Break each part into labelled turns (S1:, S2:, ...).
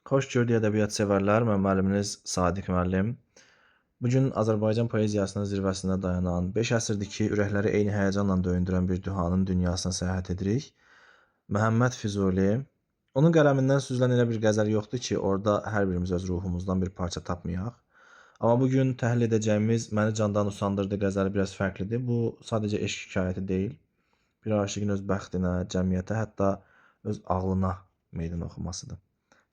S1: Xoş gördük ədəbiyyat sevərlər. Mən müəlliminiz Sadiq müəllim. Bu gün Azərbaycan poeziyasının zirvəsində dayanan, 5 əsrdir ki, ürəkləri eyni həyəcanla döyündürən bir duhanın dünyasına səyahət edirik. Məhəmməd Füzuli. Onun qələmindən süzülən elə bir qəzəl yoxdur ki, orada hər birimiz öz ruhumuzdan bir parça tapmayaq. Amma bu gün təhlil edəcəyimiz Məni candan usandırdı qəzəli biraz fərqlidir. Bu sadəcə eşq hekayəti deyil. Bir aşiqin öz bəxtinə, cəmiyyətə, hətta öz ağlına meydan oxumasıdır.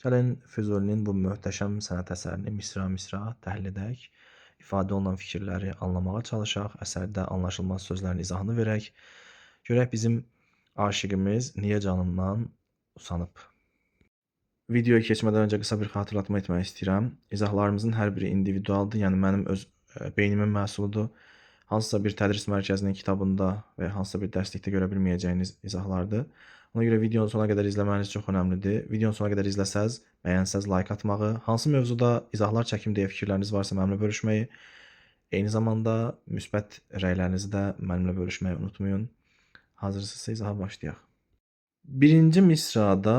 S1: Gəlin Füzulinin bu möhtəşəm sənət əsərini misra-misra təhlil edək, ifadə olunan fikirləri anlamağa çalışaq, əsərdə anlaşılmaz sözlərin izahını verək, görək bizim aşiqimiz niyə canından usanıb. Videoya keçmədən öncə qısa bir xatırlatma etmək istəyirəm. İzahlarımızın hər biri individualdır, yəni mənim öz beynimin məhsuludur. Hansısa bir tədris mərkəzinin kitabında və hansısa bir dərslikdə görə bilməyəcəyiniz izahlardır. Ona görə videonun sona qədər izləməniz çox önəmlidir. Videonun sona qədər izləsəz, bəyənsəz like atmağı, hansı mövzuda izahlar çəkim deyə fikirləriniz varsa mənimlə bölüşməyi, eyni zamanda müsbət rəylərinizi də mənimlə bölüşməyi unutmayın. Hazırsınızsa izaha başlayaq. Birinci misrada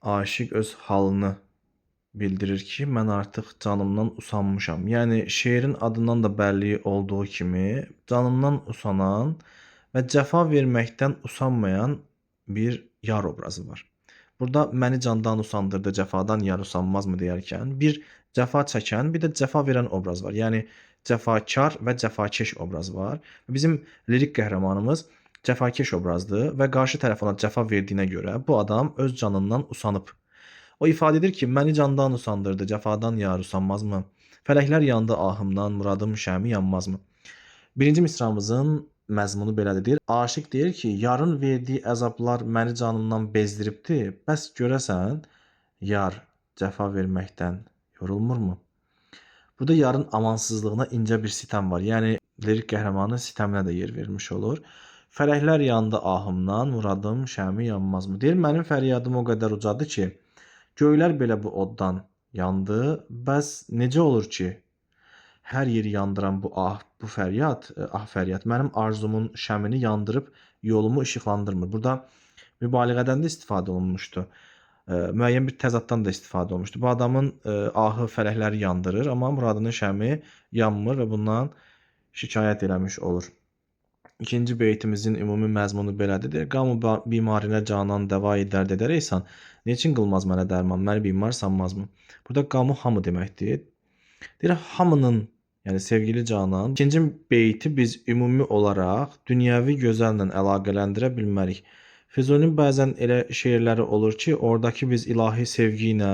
S1: aşiq öz halını bildirir ki, mən artıq canımdan usanmışam. Yəni şeirin adından da bəlli olduğu kimi, canımdan usanan və cəfa verməkdən usanmayan bir yar obrazı var. Burada məni candan usandırdı, cəfadan yar usanmazmı deyərkən, bir cəfa çəkən, bir də cəfa verən obraz var. Yəni cəfakar və cəfakeş obrazı var. Bizim lirik qəhrəmanımız cəfakeş obrazdır və qarşı tərəf ona cəfa verdiyinə görə bu adam öz canından usanıb. O ifadə edir ki, məni candan usandırdı, cəfadan yar usanmazmı? Fələklər yandı ahımdan, muradım şəmi yanmazmı? Birinci misramızın məzmunu belədir. Deyir, aşiq deyir ki, yarın verdiyi əzablar məni canımdan bezdiribdi. Bəs görəsən, yar cəfa verməkdən yorulmurmu? Burada yarın amansızlığına incə bir sitəm var. Yəni lirik qəhrəmanı sitəminə də yer vermiş olur. Fələklər yandı ahımdan, muradım şəmi yanmazmı? Deyir, mənim fəryadım o qədər ucadır ki, göylər belə bu oddan yandı. Bəs necə olur ki, hər yeri yandıran bu fəryad mənim arzumun şəmini yandırıb yolumu işıqlandırmır. Burada mübaliğədən də istifadə olunmuşdu. Müəyyən bir təzaddan da istifadə olunmuşdu. Bu adamın ahı fələkləri yandırır, amma muradının şəmi yanmır və bundan şikayət eləmiş olur. İkinci beytimizin ümumi məzmunu belədir. Deyir, qam bimarinə canan dəva-i dərd edərəksən, neçin qılmaz mənə dərman, məni bimar sanmazmı? Burada qamu hamı deməkdir. Deyir, hamının, yəni sevgili canan, ikinci beyti biz ümumi olaraq dünyəvi gözəllə əlaqələndirə bilmərik. Füzulinin bəzən elə şeirləri olur ki, oradakı biz ilahi sevgi ilə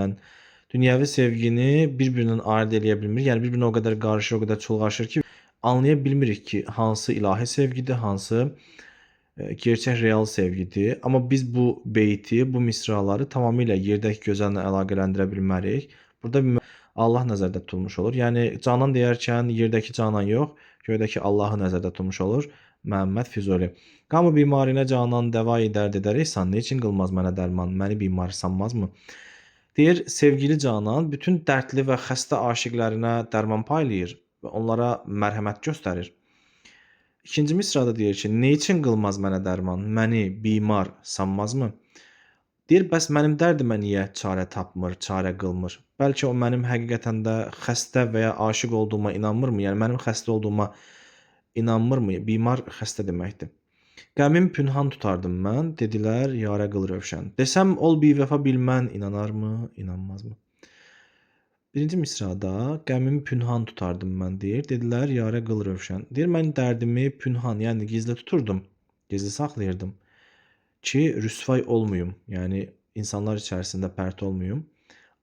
S1: dünyəvi sevgini bir-birindən ayırd eləyə bilmirik. Yəni bir-birinə o qədər qarışır, o qədər çulğaşır ki, anlaya bilmirik ki, hansı ilahi sevgidir, hansı gerçək real sevgidir. Amma biz bu beyti, bu misraları tamamilə yerdəki gözəllə əlaqələndirə bilmərik. Burada Allah nəzərdə tutulmuş olur. Yəni canan deyərkən yerdəki canan yox, göydəki Allahı nəzərdə tutulmuş olur. Məhəmməd Füzuli. Qamı bimarinə canan dəva-i dərd edərəksən, neçin qılmaz mənə dərman, məni bimar sanmazmı? Deyir, sevgili canan bütün dərdli və xəstə aşiqlərinə dərman paylayır və onlara mərhəmət göstərir. İkinci misrada deyir ki, neçin qılmaz mənə dərman, məni bimar sanmazmı? Deyir, bəs mənim dərdimə niyə çarə tapmır, çarə qılmır? Bəlkə o mənim həqiqətən də xəstə və ya aşiq olduğuma inanmırmı? Yəni mənim xəstə olduğuma inanmırmı? Bimar xəstə deməkdir. Qəmim pünhan tutardım mən, dedilər, yarə qıl rövşən. Desəm, ol bivəfa bilmən, inanarmı, inanmazmı? Birinci misrada qəmimi pünhan tutardım mən deyir. Dedilər, yarə qıl rövşən. Deyir, mən dərdimi pünhan, yəni gizli tuturdum, gizli saxlayırdım ki, rüsvay olmayım, yəni insanlar içərisində pərt olmayım.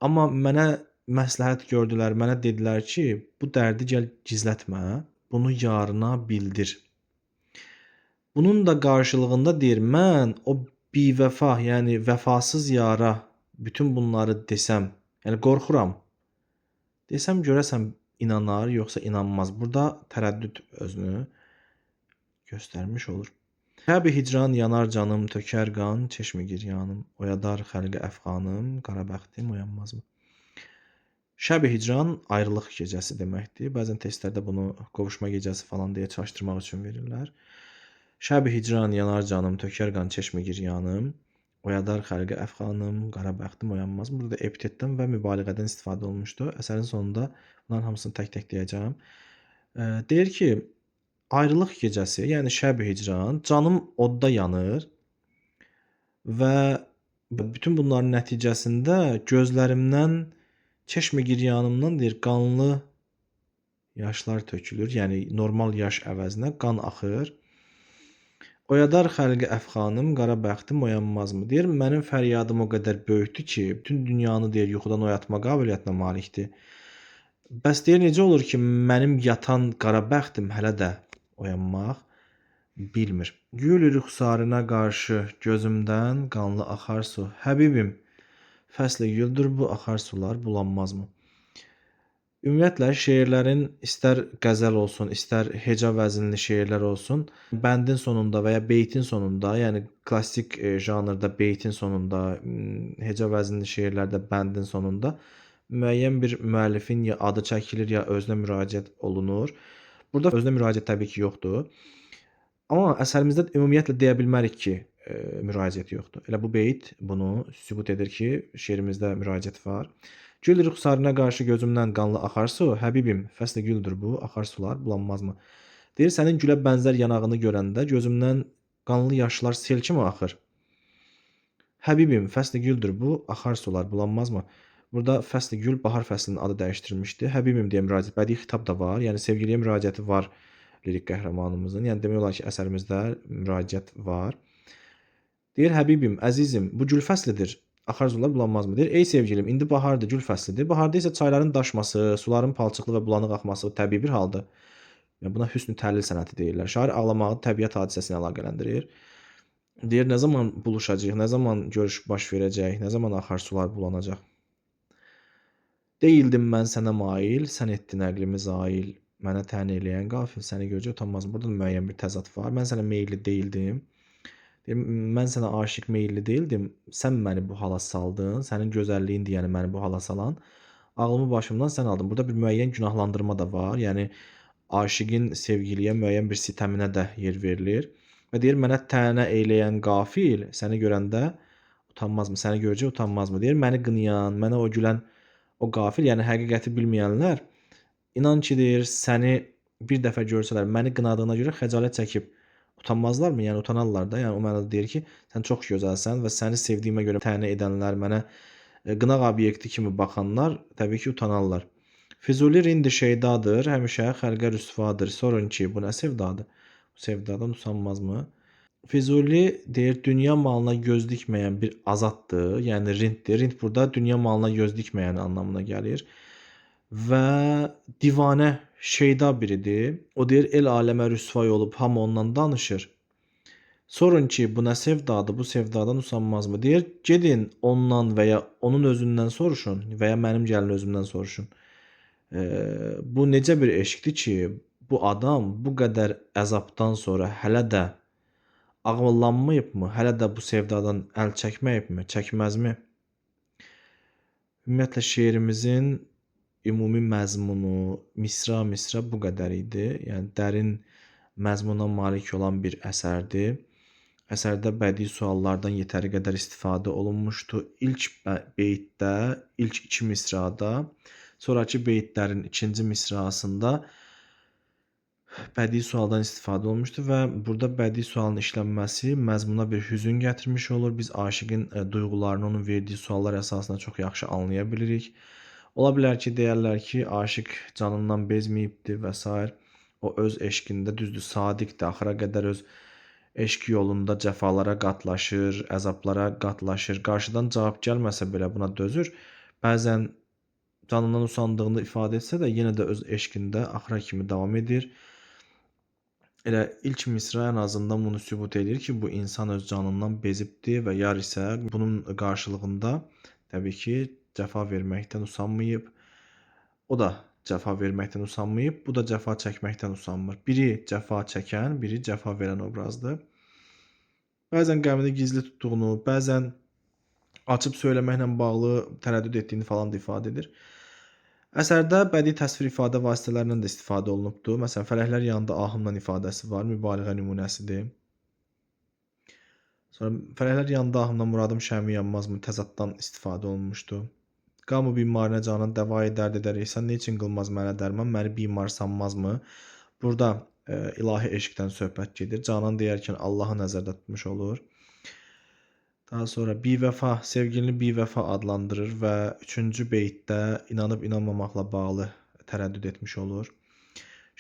S1: Amma mənə məsləhət gördülər, mənə dedilər ki, bu dərdi gəl gizlətmə, bunu yarına bildir. Bunun da qarşılığında deyir, mən o bivəfa, yəni vəfasız yara bütün bunları desəm, yəni qorxuram. Desəm görəsən inanar, yoxsa inanmaz. Burada tərəddüd özünü göstərmiş olur. Şəb-i hicran yanar canım, tökər qan, çeşmi giryanım, oyadar xəlqə əfğanım, qara bəxtim oyanmazmı? Şəb-i hicran ayrılıq gecəsi deməkdir. Bəzən testlərdə bunu qovuşma gecəsi falan deyə çaşdırmaq üçün verirlər. Şəb-i hicran yanar canım, tökər qan, çeşmi giryanım, Oyadar xəlqi əfxanım, qara bəxtim oyanmazmı? Burada epitetdən və mübaliğədən istifadə olunmuşdu. Əsərin sonunda bunların hamısını tək-tək deyəcəm. Deyir ki, ayrılıq gecəsi, yəni şəb hicran, canım odda yanır və bütün bunların nəticəsində gözlərimdən, çeşmə giryanımdan deyir, qanlı yaşlar tökülür. Yəni normal yaş əvəzinə qan axır. Oyadar xəlqi əfxanım, qara bəxtim oyanmazmı? Deyir, mənim fəryadım o qədər böyükdür ki, bütün dünyanı deyir yuxudan oyatma qabiliyyətinə malikdir. Bəs deyir, necə olur ki, mənim yatan qara bəxtim hələ də oyanmaq bilmir. Gül rüxsarına qarşı gözümdən qanlı axar su. Həbibim, fəsli güldür bu axar sular bulanmazmı? Ümumiyyətlə şeirlərin istər qəzəl olsun, istər heca vəzinli şeirlər olsun, bəndin sonunda və ya beytin sonunda, yəni klassik janrda beytin sonunda, heca vəzinli şeirlərdə bəndin sonunda müəyyən bir müəllifin ya adı çəkilir, ya özünə müraciət olunur. Burada özünə müraciət təbii ki, yoxdur. Amma əsərimizdə ümumiyyətlə deyə bilmərik ki, müraciət yoxdur. Elə bu beyt bunu sübut edir ki, şeirimizdə müraciət var. Gül rüxsarına qarşı gözümdən qanlı axar su, həbibim, fəsli güldür bu, axar sular bulanmazmı? Deyir, sənin gülə bənzər yanağını görəndə gözümdən qanlı yaşlar sel kimi axır. Həbibim, fəsli güldür bu, axar sular bulanmazmı? Burada fəsli gül bahar fəslinin adı dəyişdirilmişdi. Həbibim deyə müraciət, bədii xitab da var. Yəni sevgiliyə müraciəti var lirik qəhrəmanımızın. Yəni demək olar ki, əsərimizdə müraciət var. Deyir, həbibim, əzizim, bu gül fəslidir. Axar sular bulanmazmı? Deyir, ey sevgilim, indi bahardır, gül fəslidir. Baharda isə çayların daşması, suların palçıqlı və bulanıq axması təbii bir haldır. Yəni buna hüsn-ü təhlil sənəti deyirlər. Şair ağlamağı təbiət hadisəsinə əlaqələndirir. Deyir, nə zaman buluşacağıq, nə zaman görüş baş verəcək, nə zaman axar sular bulanacaq? Deyildim mən sənə mail, sən etdin əqlimi zail. Mənə tən eləyən qafil, səni görəcək utanmazmı? Burada da müəyyən bir təzad var. Mən sənə meyilli deyildim. Deyir, mən sənə aşiq meyilli deyildim. Sən məni bu hala saldın. Sənin gözəlliyindir, yəni məni bu hala salan. Ağlımı başımdan sən aldın. Burada bir müəyyən günahlandırma da var. Yəni aşiqin sevgiliyə müəyyən bir sitəminə də yer verilir. Və deyir, mənə tənə eyləyən qafil, səni görəndə utanmazmı? Səni görəcək utanmazmı? Deyir, məni qınayan, mənə o gülən o qafil, yəni həqiqəti bilməyənlər, inan ki, deyir, səni bir dəfə görsələr, məni qınadığına görə xəcalət çəkib utanmazlarmı? Yəni utanarlar da. Yəni o mənada deyir ki, sən çox gözəlsən və səni sevdiyimə görə tənə edənlər, mənə qınaq obyekti kimi baxanlar təbii ki, utanarlar. Füzuli rindi şeydadır, həmişə xəlqə rüsvadır. Sorun ki, bu nə sevdadır? Bu sevdadan usanmazmı? Füzuli deyir, dünya malına göz dikməyən bir azaddır, yəni rinddir. Rind burada dünya malına göz dikməyən anlamına gəlir. Və divanə, şeyda biridir. O deyir, el aləmə rüsvay olub, hamı ondan danışır. Sorun ki, bu nə sevdadır, bu sevdadan usanmazmı? Deyir, gedin ondan və ya onun özündən soruşun və ya mənim gəlin özümdən soruşun. Bu necə bir eşqdir ki, bu adam bu qədər əzabdan sonra hələ də ağıllanmayıbmı? Hələ də bu sevdadan əl çəkməyibmi? Çəkməzmi? Ümumiyyətlə şeirimizin ümumi məzmunu misra-misra bu qədər idi. Yəni dərin məzmuna malik olan bir əsərdir. Əsərdə bədii suallardan yetəri qədər istifadə olunmuşdu. İlk beytdə, ilk 2 misrada, sonrakı beytlərin 2-ci misrasında bədii sualdan istifadə olunmuşdu və burada bədii sualın işlənməsi məzmuna bir hüzün gətirmiş olur. Biz aşiqin duyğularını onun verdiyi suallar əsasında çox yaxşı anlaya bilirik. Ola bilər ki, deyərlər ki, aşiq canından bezməyibdir və s. O öz eşqində düzdür, sadiqdir, axıra qədər öz eşq yolunda cəfalara qatlaşır, əzablara qatlaşır. Qarşıdan cavab gəlməsə belə buna dözür. Bəzən canından usandığını ifadə etsə də yenə də öz eşqində axıra kimi davam edir. Elə ilk misra ən azından bunu sübut edir ki, bu insan öz canından bezibdir və yar isə bunun qarşılığında təbii ki, cəfa verməkdən usanmayıb. O da cəfa verməkdən usanmayıb, bu da cəfa çəkməkdən usanmır. Biri cəfa çəkən, biri cəfa verən obrazdır. Bəzən qəmini gizli tutduğunu, bəzən açıb söyləməklə bağlı tərəddüd etdiyini falan da ifadə edir. Əsərdə bədii təsvir ifadə vasitələrindən də istifadə olunubdur. Məsələn, fələklər yanında ahımla ifadəsi var, mübaliğə nümunəsidir. Sonra fələklər yanında ahımdan muradım şəmi yanmazmı təzaddan istifadə olunmuşdu. Qamı bimarinə canan dəvayı dərd edəriksən, niçin qılmaz mənə dərman, məni bimar sanmazmı? Burada ilahi eşqdən söhbət gedir. Canan deyərkən Allahı nəzərdə tutmuş olur. Daha sonra bivəfa, sevgilini bivəfa adlandırır və 3-cü beytdə inanıb inanmamaqla bağlı tərəddüd etmiş olur.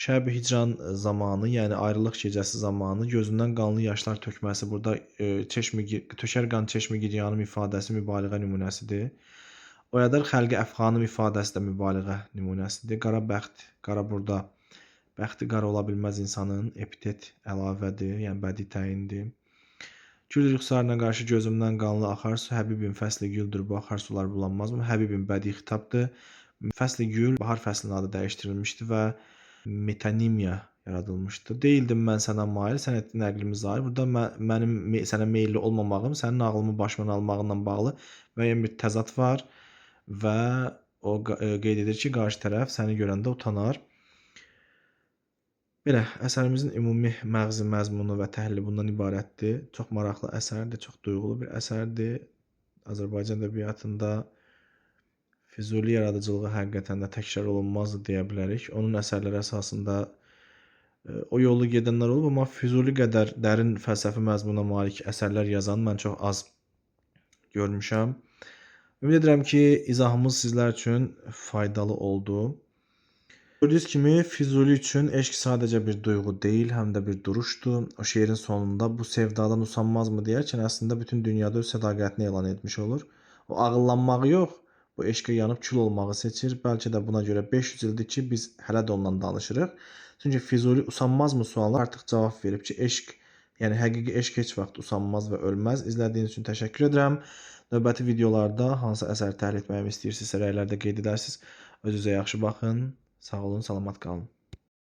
S1: Şəb-i hicran zamanı, yəni ayrılıq gecəsi zamanı gözündən qanlı yaşlar tökməsi burada tökər qan çeşmi giryanım ifadəsi mübaliğə nümunəsidir. Oyadar xəlqi əfxanım ifadəsi də mübaliğə nümunəsidir. Qara bəxt, qara burada bəxti qara ola bilməz insanın epitet əlavədir, yəni bədii təyindir. Gül rüxsarına qarşı gözümdən qanlı axar su, Həbibim fəsli güldür, bu axar sular bulanmazmı? Həbibim bədii xitabdır. Fəsli gül, bahar fəslinin adı dəyişdirilmişdi və metonimiya yaradılmışdı. Deyildim mən sənə mail, sən etdin nəqlimi zahir. Burada mənim sənə meyilli olmamağım, sənin ağlımı başımdan almağınla bağlı müəyyən bir təzad var və o qeyd edir ki, qarşı tərəf səni görəndə utanar. Belə, əsərimizin ümumi məğzi məzmunu və təhlili bundan ibarətdir. Çox maraqlı əsərdir, çox duyğulu bir əsərdir. Azərbaycan ədəbiyyatında Füzuli yaradıcılığı həqiqətən də təkrar olunmazdı deyə bilərik. Onun əsərləri əsasında o yolu gedənlər olub, amma Füzuli qədər dərin fəlsəfi məzmuna malik əsərlər yazan mən çox az görmüşəm. Ümid edirəm ki, izahımız sizlər üçün faydalı oldu. Gördüyünüz kimi Füzuli üçün eşq sadəcə bir duyğu deyil, həm də bir duruşdur. O şeirin sonunda bu sevdadan usanmazmı deyərkən əslində bütün dünyada öz sədaqətini elan etmiş olur. O ağıllanmağı yox, bu eşqə yanıb kül olmağı seçir. Bəlkə də buna görə 500 ildir ki, biz hələ də ondan danışırıq. Çünki Füzuli usanmazmı sualına artıq cavab verib ki, eşq, yəni həqiqi eşq heç vaxt usanmaz və ölməz. İzlədiyiniz üçün təşəkkür edirəm. Növbəti videolarda hansı əsəri təhlil etməyimi istəyirsinizsə rəylərdə qeyd edərsiniz. Özünüzə yaxşı baxın. Sağ olun, salamat qalın.